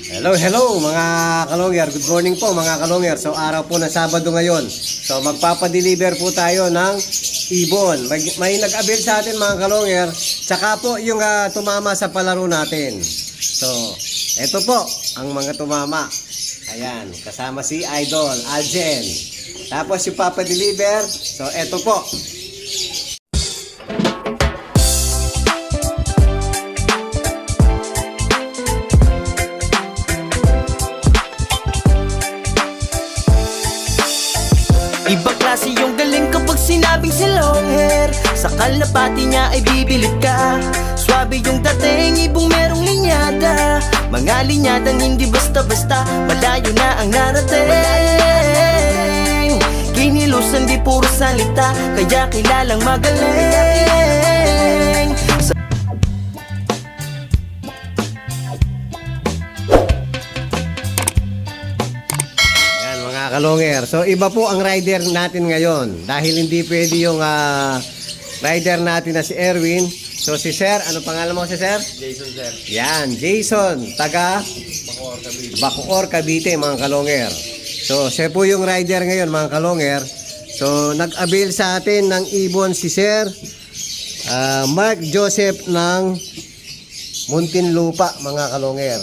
Hello mga kalongyer. Good morning po mga kalongyer. So araw po ng Sabado ngayon. So magpapadeliver po tayo ng ibon. May nag-avail sa atin mga kalongyer. Tsaka po yung tumama sa palaro natin. So eto po ang mga tumama. Ayan, kasama si Idol Aljen. Tapos yung papadeliver. So eto po. Ibang klase yung galing kapag sinabing si long hair. Sa kalapati niya ay bibilid ka. Swabe yung dating, ibong merong linyada. Mga linyadang hindi basta-basta, malayo na ang narating. Kinilusan di puro salita, kaya kilalang magaling. Kalongyer. So iba po ang rider natin ngayon dahil hindi pwede yung rider natin na si Erwin. So si Sir, ano pangalan mo si Sir? Jason, sir. Yan, Jason, taga Bacoor, Cavite. Bacoor, Cavite mga kalongyer. So siya po yung rider ngayon mga kalongyer. So nag-avail sa atin ng ibon si Sir Mark Joseph ng Muntinlupa mga kalongyer.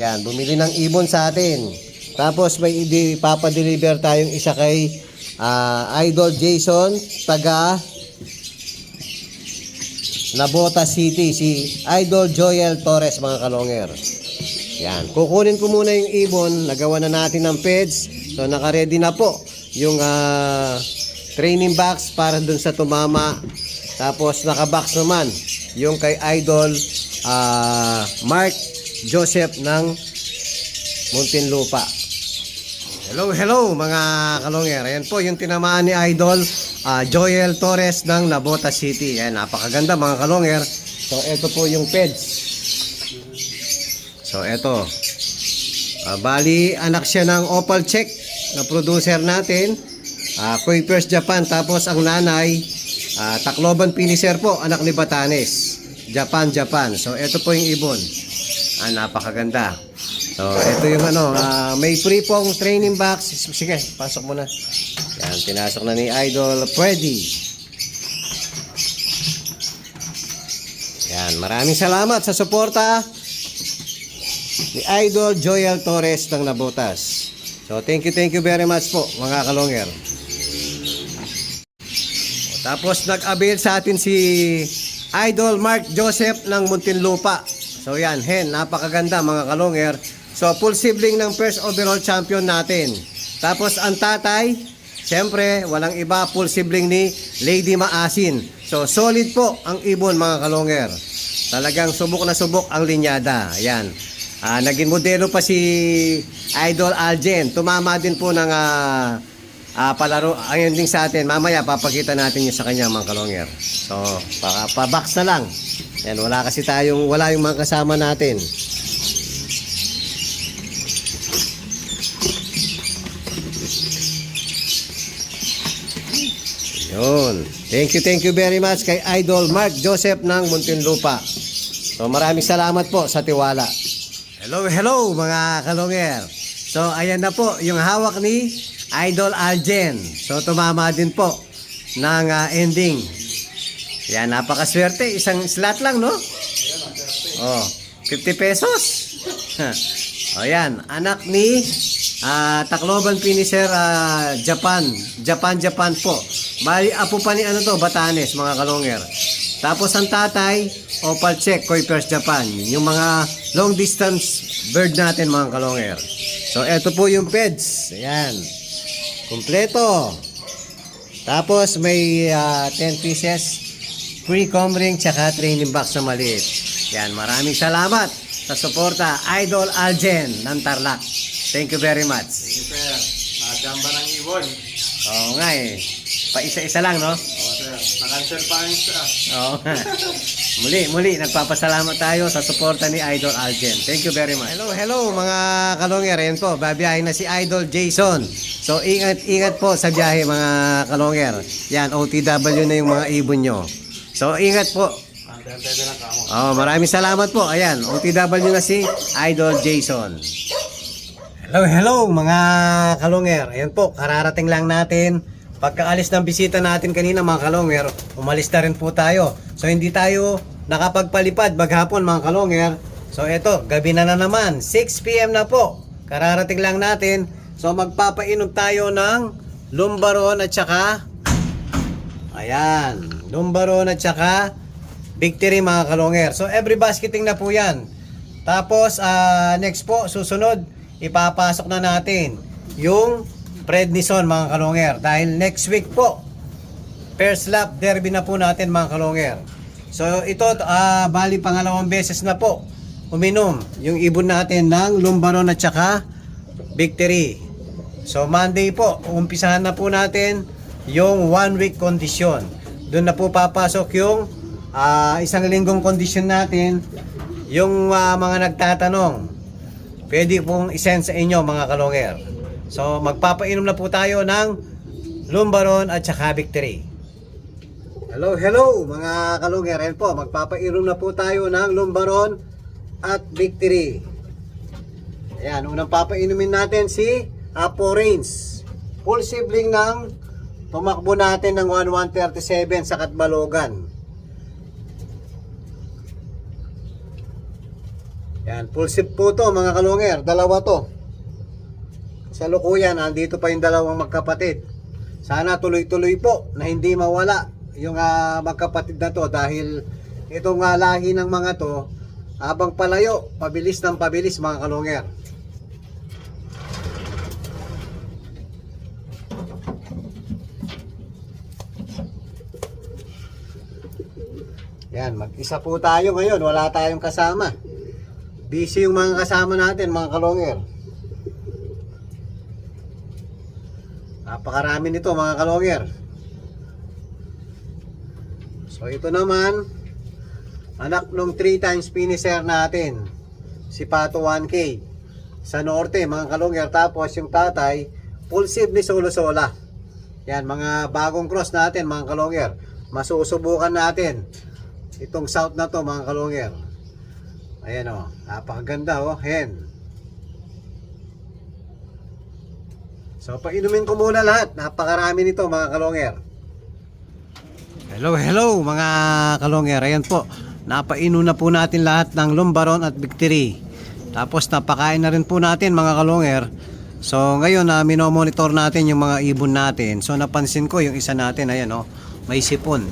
Yan, bumili ng ibon sa atin. Tapos may papadeliver tayong isa kay Idol Jason taga Nabota City, si Idol Joel Torres mga kalongyer. Yan, kukunin ko muna yung ibon, nagawa na natin ng peds. So naka-ready na po yung training box para dun sa tumama. Tapos naka-box naman yung kay Idol Mark Joseph ng Muntinlupa. Hello mga kalongyer. Ayan po yung tinamaan ni Idol Joel Torres ng Nabota City. Ayan, napakaganda mga kalongyer. So ito po yung peds. So ito bali anak siya ng Opal Check na producer natin, Kuipers Japan. Tapos ang nanay Tacloban Finisher po, anak ni Batanes, Japan. So ito po yung ibon. Napakaganda. So, ito yung may free pong training box. Sige, pasok mo na. Yan, pinasok na ni Idol Freddy. Yan, maraming salamat sa suporta ni Idol Joel Torres ng Nabotas. So, thank you very much po, mga kalongyer. Tapos, nag-avail sa atin si Idol Mark Joseph ng Muntinlupa. So, yan, napakaganda mga kalongyer. So, full sibling ng first overall champion natin. Tapos, ang tatay, siyempre, walang iba, full sibling ni Lady Maasin. So, solid po ang ibon, mga kalongyer. Talagang subok na subok ang linyada. Ayan. Naging modelo pa si Idol Aljen. Tumama din po ng palaro. Ang ending sa atin, mamaya, papakita natin yun sa kanya, mga kalongyer. So, pa-box na lang. Ayan, wala yung mga kasama natin. Yun. Thank you very much kay Idol Mark Joseph ng Muntinlupa. So maraming salamat po sa tiwala. Hello mga kalongyer. So ayan na po yung hawak ni Idol Aljen. So tumama din po ng ending. Yan, napakaswerte. Isang slot lang, no? Oh, 50 pesos. O yan, anak ni Tacloban Finisher, Japan po. Bali, apo pa ni Batanes, mga kalongyer. Tapos ang tatay, Opal Check, Kuipers Japan. Yung mga long distance bird natin, mga kalongyer. So, eto po yung peds. Ayan. Kompleto. Tapos, may 10 pieces free comb ring, tsaka training box na maliit. Yan, maraming salamat sa suporta, Idol Aljen ng Tarlac. Thank you very much. Thank you, sir. Nakajamba ng ibon. Oo nga eh. Pa-isa-isa lang, no? Oo, sir. Nakansel pa yung isa. Oo nga. Muli, nagpapasalamat tayo sa suporta ni Idol Aljen. Thank you very much. Hello mga kalongyer. Ayan po, babiyahin na si Idol Jason. So, ingat po sa biyahe mga kalongyer. Yan, OTW na yung mga ibon nyo. So, ingat po. Antay na lang kamo. Oh, maraming salamat po. Ayan, OTW na si Idol Jason. Hello mga kalongger. Ayan po, kararating lang natin. Pagkaalis ng bisita natin kanina mga kalongger, umalis na rin po tayo. So hindi tayo nakapagpalipad maghapon mga kalongger. So eto, gabi na naman. 6 PM na po. Kararating lang natin. So magpapainom tayo ng Lumbaron at saka ayan, Lumbaron at saka Victory mga kalongger. So every basketing na po yan. Tapos next po, susunod, ipapasok na natin yung prednison mga kalongger. Dahil next week po, first lap derby na po natin mga kalongger. So ito, bali pangalawang beses na po uminom yung ibon natin ng Lumbaron at saka Victory. So Monday po, umpisahan na po natin yung 1 week condition. Doon na po papasok yung isang linggong condition natin. Yung mga nagtatanong, pwede pong isend sa inyo mga kalongger. So magpapainom na po tayo ng Lumbaron at saka Victory. Hello mga kalongger. Ayan po, magpapainom na po tayo ng Lumbaron at Victory. Ayan, unang papainumin natin si Apo Reigns. Full sibling ng tumakbo natin ng 1137 sa Katbalogan. Yan, full sip po to mga kalongger. Dalawa to. Sa lukuyan, andito pa yung dalawang magkapatid. Sana tuloy-tuloy po na hindi mawala yung magkapatid na to. Dahil itong lahi ng mga to, habang palayo, pabilis ng pabilis mga kalongger. Yan, mag-isa po tayo ngayon. Wala tayong kasama. Busy yung mga kasama natin mga kalongger. Napakarami nito mga kalongger. So ito naman, anak nung 3 times finisher natin, si Pato 1K sa norte mga kalongger. Tapos yung tatay, full save ni Solo Sola. Yan, mga bagong cross natin mga kalongger. Masusubukan natin itong south na to mga kalongger. Ayan o, napakaganda o, hen. So painumin ko muna lahat. Napakarami nito mga kalongger. Hello mga kalongger. Ayan po, napainom na po natin lahat ng Lumbaron at Victory. Tapos napakain na rin po natin mga kalongger. So ngayon minomonitor natin yung mga ibon natin. So napansin ko yung isa natin, ayan o, may sipon.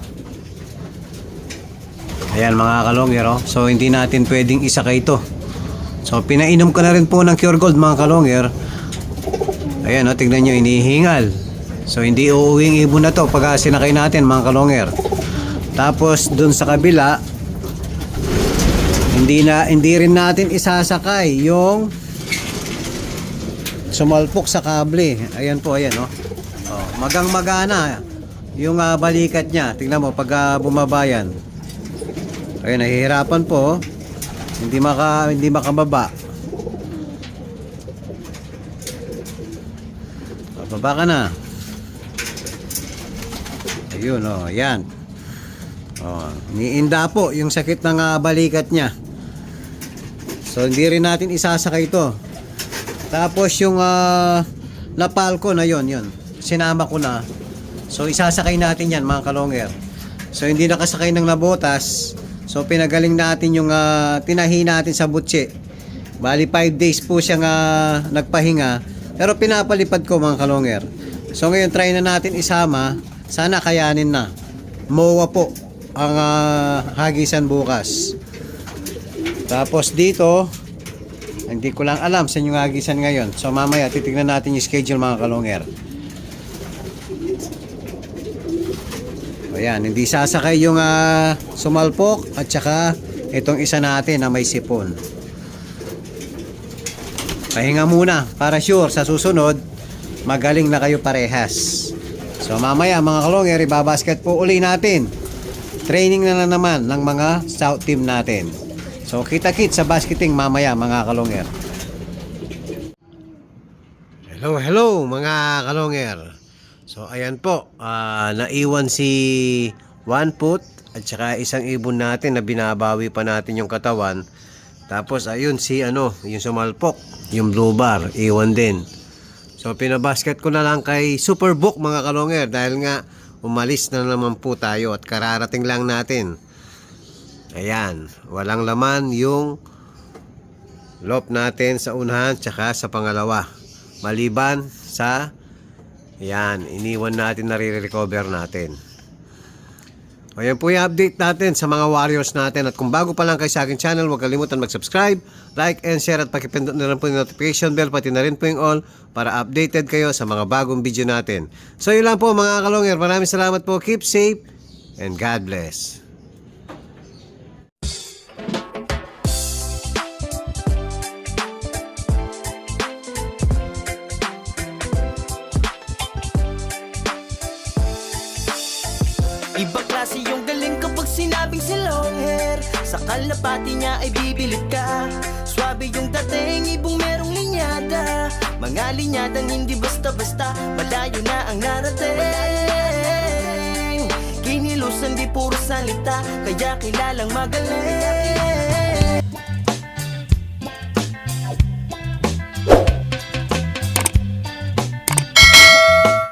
Ayan mga kalongger oh. So hindi natin pwedeng isakay ito. So pinainom ko na rin po ng Cure Gold mga kalongger. Ayan oh, tignan nyo, inihingal. So hindi uuwing ibon na to pag sinakay natin mga kalongger. Tapos dun sa kabila, hindi rin natin isasakay yung sumalpok sa kable. Ayan po, ayan oh. Magang-magana yung balikat niya. Tignan mo pag bumabayan. Ayun, nahihirapan po. Hindi makababa. Bababa ka na. Ayun, oh, yan. Oh, niinda po yung sakit ng balikat niya. So hindi rin natin isasakay ito. Tapos yung napalco na yun. Sinama ko na. So isasakay natin yan mga kalongger. So hindi nakasakay ng nabotas. So pinagaling natin yung tinahi natin sa butse. Bali 5 days po siyang nagpahinga. Pero pinapalipad ko mga kalongger. So ngayon try na natin isama. Sana kayanin na. MOA po ang hagisan bukas. Tapos dito, hindi ko lang alam sa inyong hagisan ngayon. So mamaya titignan natin yung schedule mga kalongger. Ayan, hindi sasakay yung sumalpok at saka itong isa natin na may sipon. Pahinga muna para sure sa susunod magaling na kayo parehas. So mamaya mga kalongger, ibabasket po uli natin. Training na naman ng mga scout team natin. So kita-kit sa basketing mamaya mga kalongger. Hello mga kalongger. So ayan po, naiwan si One Foot At saka isang ibon natin na binabawi pa natin yung katawan. Tapos ayun si yung sumalpok, yung blue bar, iwan din. So pinabasket ko na lang kay Superbook mga kalonger dahil nga umalis na naman po tayo at kararating lang natin. Ayan, walang laman yung loop natin sa unahan tsaka sa pangalawa. Maliban sa iniwan natin na re-recover natin. Ayan po yung update natin sa mga warriors natin. At kung bago pa lang kayo sa aking channel, huwag kalimutan mag-subscribe, like and share at pakipindot na rin po yung notification bell, pati na rin po yung all para updated kayo sa mga bagong video natin. So yun lang po mga kalonger. Maraming salamat po. Keep safe and God bless. Ibang klase yung galing kapag sinabing si long hair. Sa kalapati niya ay bibilid ka. Swabe yung dating, ibong merong linyada. Mga linyadang hindi basta-basta, malayo na ang narating. Kinilusan di puro salita, kaya kilalang magaling.